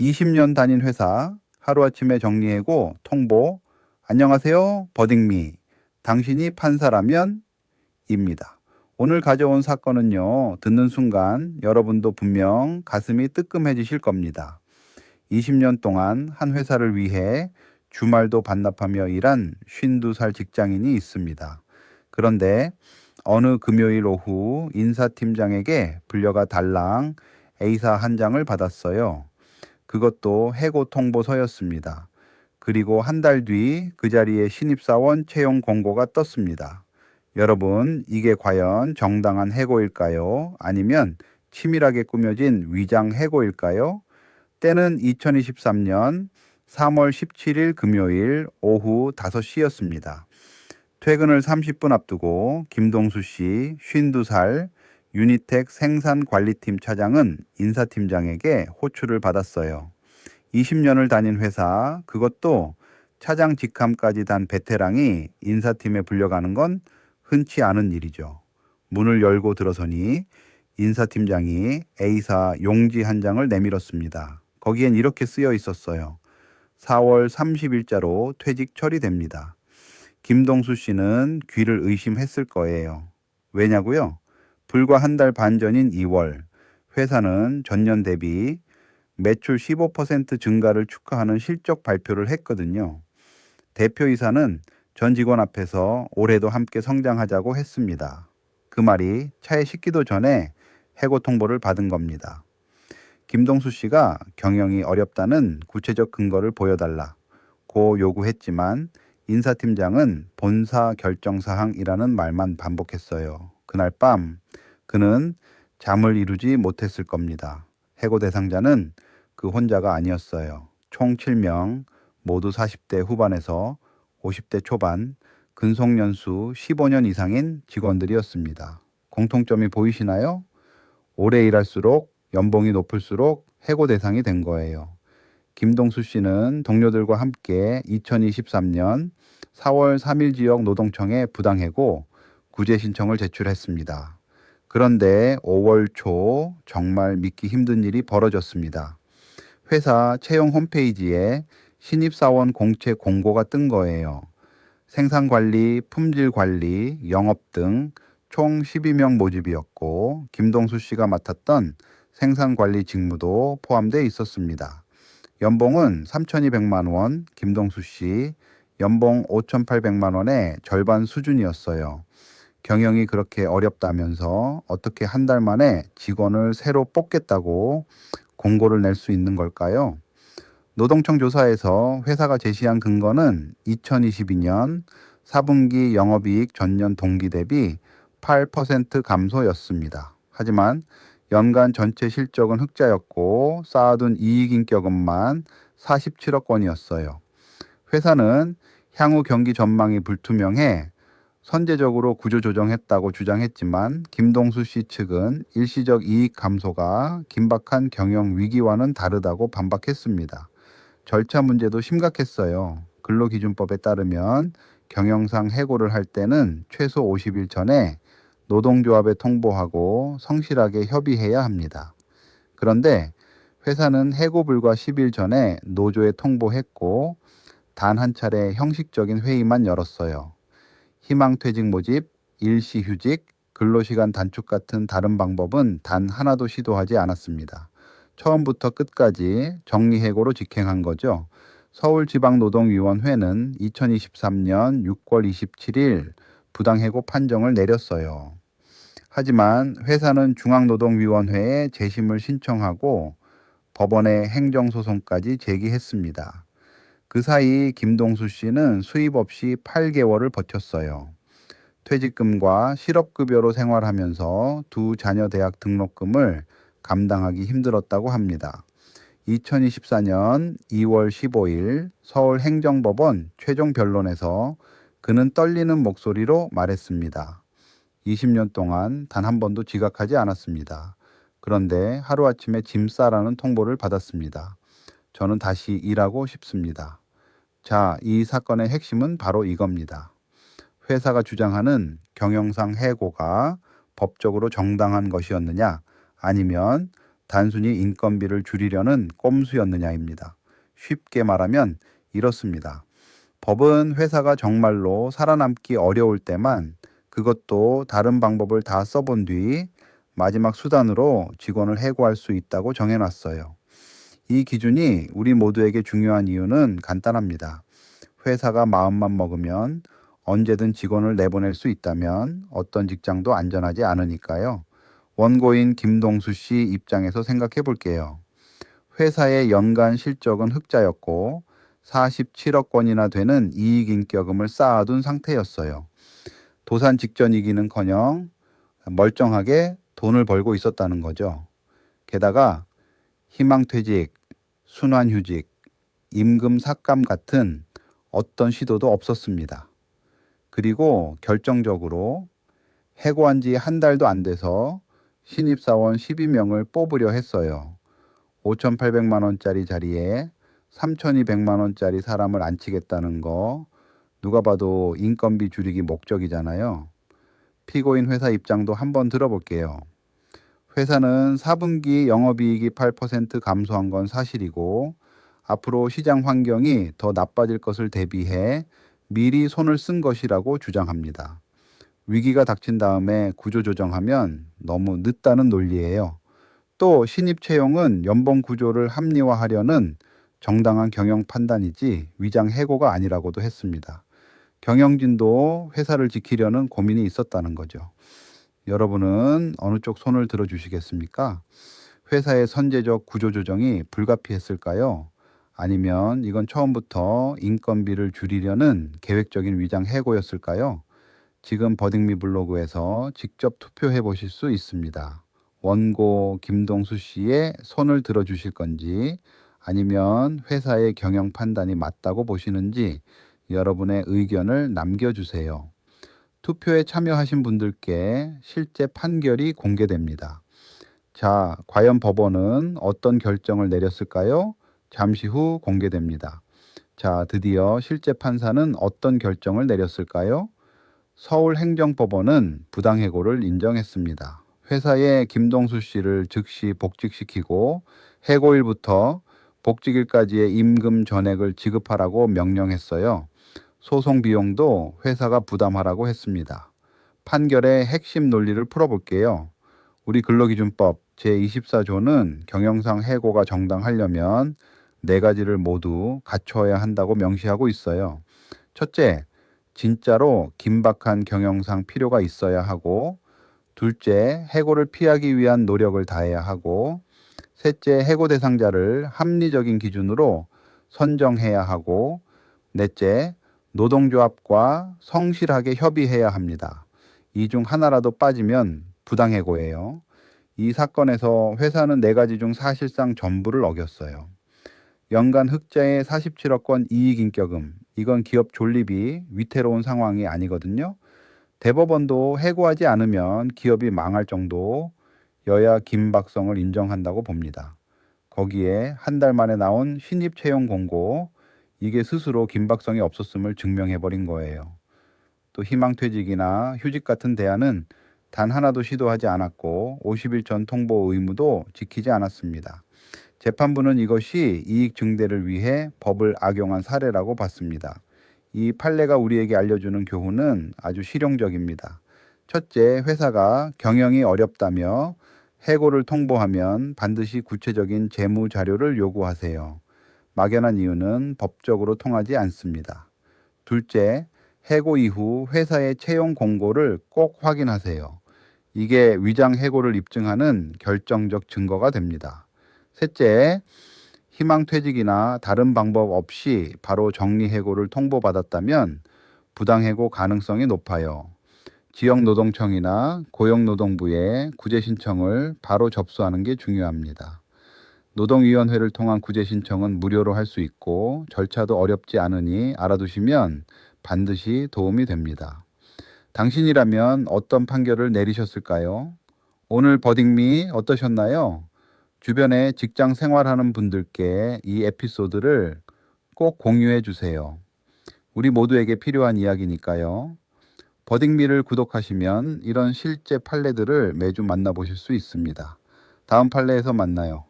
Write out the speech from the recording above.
20년 다닌 회사 하루아침에 정리해고 통보. 안녕하세요, 버딩미. 당신이 판사라면? 입니다. 오늘 가져온 사건은요, 듣는 순간 여러분도 분명 가슴이 뜨끔해지실 겁니다. 20년 동안 한 회사를 위해 주말도 반납하며 일한 52살 직장인이 있습니다. 그런데 어느 금요일 오후 인사팀장에게 불려가 달랑 A사 한 장을 받았어요. 그것도 해고 통보서였습니다. 그리고 한 달 뒤 그 자리에 신입사원 채용 공고가 떴습니다. 여러분, 이게 과연 정당한 해고일까요? 아니면 치밀하게 꾸며진 위장 해고일까요? 때는 2023년 3월 17일 금요일 오후 5시였습니다. 퇴근을 30분 앞두고 김동수 씨 52살 유니텍 생산관리팀 차장은 인사팀장에게 호출을 받았어요. 20년을 다닌 회사, 그것도 차장 직함까지 단 베테랑이 인사팀에 불려가는 건 흔치 않은 일이죠. 문을 열고 들어서니 인사팀장이 A사 용지 한 장을 내밀었습니다. 거기엔 이렇게 쓰여 있었어요. 4월 30일자로 퇴직 처리됩니다. 김동수 씨는 귀를 의심했을 거예요. 왜냐고요? 불과 한 달 반 전인 2월, 회사는 전년 대비 매출 15% 증가를 축하하는 실적 발표를 했거든요. 대표이사는 전 직원 앞에서 올해도 함께 성장하자고 했습니다. 그 말이 차에 싣기도 전에 해고 통보를 받은 겁니다. 김동수 씨가 경영이 어렵다는 구체적 근거를 보여달라고 요구했지만 인사팀장은 본사 결정사항이라는 말만 반복했어요. 그날 밤 그는 잠을 이루지 못했을 겁니다. 해고 대상자는 그 혼자가 아니었어요. 총 7명, 모두 40대 후반에서 50대 초반, 근속연수 15년 이상인 직원들이었습니다. 공통점이 보이시나요? 오래 일할수록 연봉이 높을수록 해고 대상이 된 거예요. 김동수 씨는 동료들과 함께 2023년 4월 3일 지역 노동청에 부당해고 구제 신청을 제출했습니다. 그런데 5월 초 정말 믿기 힘든 일이 벌어졌습니다. 회사 채용 홈페이지에 신입사원 공채 공고가 뜬 거예요. 생산관리, 품질관리, 영업 등 총 12명 모집이었고 김동수 씨가 맡았던 생산관리 직무도 포함되어 있었습니다. 연봉은 3,200만 원, 김동수 씨 연봉 5,800만 원의 절반 수준이었어요. 경영이 그렇게 어렵다면서 어떻게 한 달 만에 직원을 새로 뽑겠다고 공고를 낼 수 있는 걸까요? 노동청 조사에서 회사가 제시한 근거는 2022년 4분기 영업이익 전년 동기 대비 8% 감소였습니다. 하지만 연간 전체 실적은 흑자였고 쌓아둔 이익인격은만 47억 원이었어요. 회사는 향후 경기 전망이 불투명해 선제적으로 구조조정했다고 주장했지만 김동수 씨 측은 일시적 이익 감소가 긴박한 경영 위기와는 다르다고 반박했습니다. 절차 문제도 심각했어요. 근로기준법에 따르면 경영상 해고를 할 때는 최소 50일 전에 노동조합에 통보하고 성실하게 협의해야 합니다. 그런데 회사는 해고 불과 10일 전에 노조에 통보했고 단 한 차례 형식적인 회의만 열었어요. 희망퇴직 모집, 일시휴직, 근로시간 단축 같은 다른 방법은 단 하나도 시도하지 않았습니다. 처음부터 끝까지 정리해고로 직행한 거죠. 서울지방노동위원회는 2023년 6월 27일 부당해고 판정을 내렸어요. 하지만 회사는 중앙노동위원회에 재심을 신청하고 법원에 행정소송까지 제기했습니다. 그 사이 김동수 씨는 수입 없이 8개월을 버텼어요. 퇴직금과 실업급여로 생활하면서 두 자녀 대학 등록금을 감당하기 힘들었다고 합니다. 2024년 2월 15일 서울행정법원 최종 변론에서 그는 떨리는 목소리로 말했습니다. 20년 동안 단 한 번도 지각하지 않았습니다. 그런데 하루아침에 짐 싸라는 통보를 받았습니다. 저는 다시 일하고 싶습니다. 자, 이 사건의 핵심은 바로 이겁니다. 회사가 주장하는 경영상 해고가 법적으로 정당한 것이었느냐, 아니면 단순히 인건비를 줄이려는 꼼수였느냐입니다. 쉽게 말하면 이렇습니다. 법은 회사가 정말로 살아남기 어려울 때만, 그것도 다른 방법을 다 써본 뒤 마지막 수단으로 직원을 해고할 수 있다고 정해놨어요. 이 기준이 우리 모두에게 중요한 이유는 간단합니다. 회사가 마음만 먹으면 언제든 직원을 내보낼 수 있다면 어떤 직장도 안전하지 않으니까요. 원고인 김동수 씨 입장에서 생각해 볼게요. 회사의 연간 실적은 흑자였고 47억 원이나 되는 이익인격음을 쌓아둔 상태였어요. 도산 직전이기는커녕 멀쩡하게 돈을 벌고 있었다는 거죠. 게다가 희망퇴직, 순환휴직, 임금 삭감 같은 어떤 시도도 없었습니다. 그리고 결정적으로 해고한 지 한 달도 안 돼서 신입사원 12명을 뽑으려 했어요. 5,800만 원짜리 자리에 3,200만 원짜리 사람을 앉히겠다는 거 누가 봐도 인건비 줄이기 목적이잖아요. 피고인 회사 입장도 한번 들어볼게요. 회사는 4분기 영업이익이 8% 감소한 건 사실이고 앞으로 시장 환경이 더 나빠질 것을 대비해 미리 손을 쓴 것이라고 주장합니다. 위기가 닥친 다음에 구조조정하면 너무 늦다는 논리예요. 또 신입 채용은 연봉 구조를 합리화하려는 정당한 경영 판단이지 위장 해고가 아니라고도 했습니다. 경영진도 회사를 지키려는 고민이 있었다는 거죠. 여러분은 어느 쪽 손을 들어주시겠습니까? 회사의 선제적 구조조정이 불가피했을까요? 아니면 이건 처음부터 인건비를 줄이려는 계획적인 위장 해고였을까요? 지금 버딩미 블로그에서 직접 투표해 보실 수 있습니다. 원고 김동수 씨의 손을 들어주실 건지 아니면 회사의 경영 판단이 맞다고 보시는지 여러분의 의견을 남겨주세요. 투표에 참여하신 분들께 실제 판결이 공개됩니다. 자, 과연 법원은 어떤 결정을 내렸을까요? 잠시 후 공개됩니다. 자, 드디어 실제 판사는 어떤 결정을 내렸을까요? 서울행정법원은 부당해고를 인정했습니다. 회사에 김동수 씨를 즉시 복직시키고 해고일부터 복직일까지의 임금 전액을 지급하라고 명령했어요. 소송 비용도 회사가 부담하라고 했습니다. 판결의 핵심 논리를 풀어볼게요. 우리 근로기준법 제24조는 경영상 해고가 정당하려면 네 가지를 모두 갖춰야 한다고 명시하고 있어요. 첫째, 진짜로 긴박한 경영상 필요가 있어야 하고, 둘째, 해고를 피하기 위한 노력을 다해야 하고, 셋째, 해고 대상자를 합리적인 기준으로 선정해야 하고, 넷째, 노동조합과 성실하게 협의해야 합니다. 이 중 하나라도 빠지면 부당해고예요. 이 사건에서 회사는 네 가지 중 사실상 전부를 어겼어요. 연간 흑자의 47억 원 이익인격음, 이건 기업 존립이 위태로운 상황이 아니거든요. 대법원도 해고하지 않으면 기업이 망할 정도여야 긴박성을 인정한다고 봅니다. 거기에 한 달 만에 나온 신입 채용 공고, 이게 스스로 긴박성이 없었음을 증명해버린 거예요. 또 희망퇴직이나 휴직 같은 대안은 단 하나도 시도하지 않았고 50일 전 통보 의무도 지키지 않았습니다. 재판부는 이것이 이익 증대를 위해 법을 악용한 사례라고 봤습니다. 이 판례가 우리에게 알려주는 교훈은 아주 실용적입니다. 첫째, 회사가 경영이 어렵다며 해고를 통보하면 반드시 구체적인 재무 자료를 요구하세요. 막연한 이유는 법적으로 통하지 않습니다. 둘째, 해고 이후 회사의 채용 공고를 꼭 확인하세요. 이게 위장 해고를 입증하는 결정적 증거가 됩니다. 셋째, 희망퇴직이나 다른 방법 없이 바로 정리해고를 통보받았다면 부당해고 가능성이 높아요. 지역노동청이나 고용노동부에 구제 신청을 바로 접수하는 게 중요합니다. 노동위원회를 통한 구제 신청은 무료로 할 수 있고 절차도 어렵지 않으니 알아두시면 반드시 도움이 됩니다. 당신이라면 어떤 판결을 내리셨을까요? 오늘 버딩미 어떠셨나요? 주변에 직장 생활하는 분들께 이 에피소드를 꼭 공유해 주세요. 우리 모두에게 필요한 이야기니까요. 버딩미를 구독하시면 이런 실제 판례들을 매주 만나보실 수 있습니다. 다음 판례에서 만나요.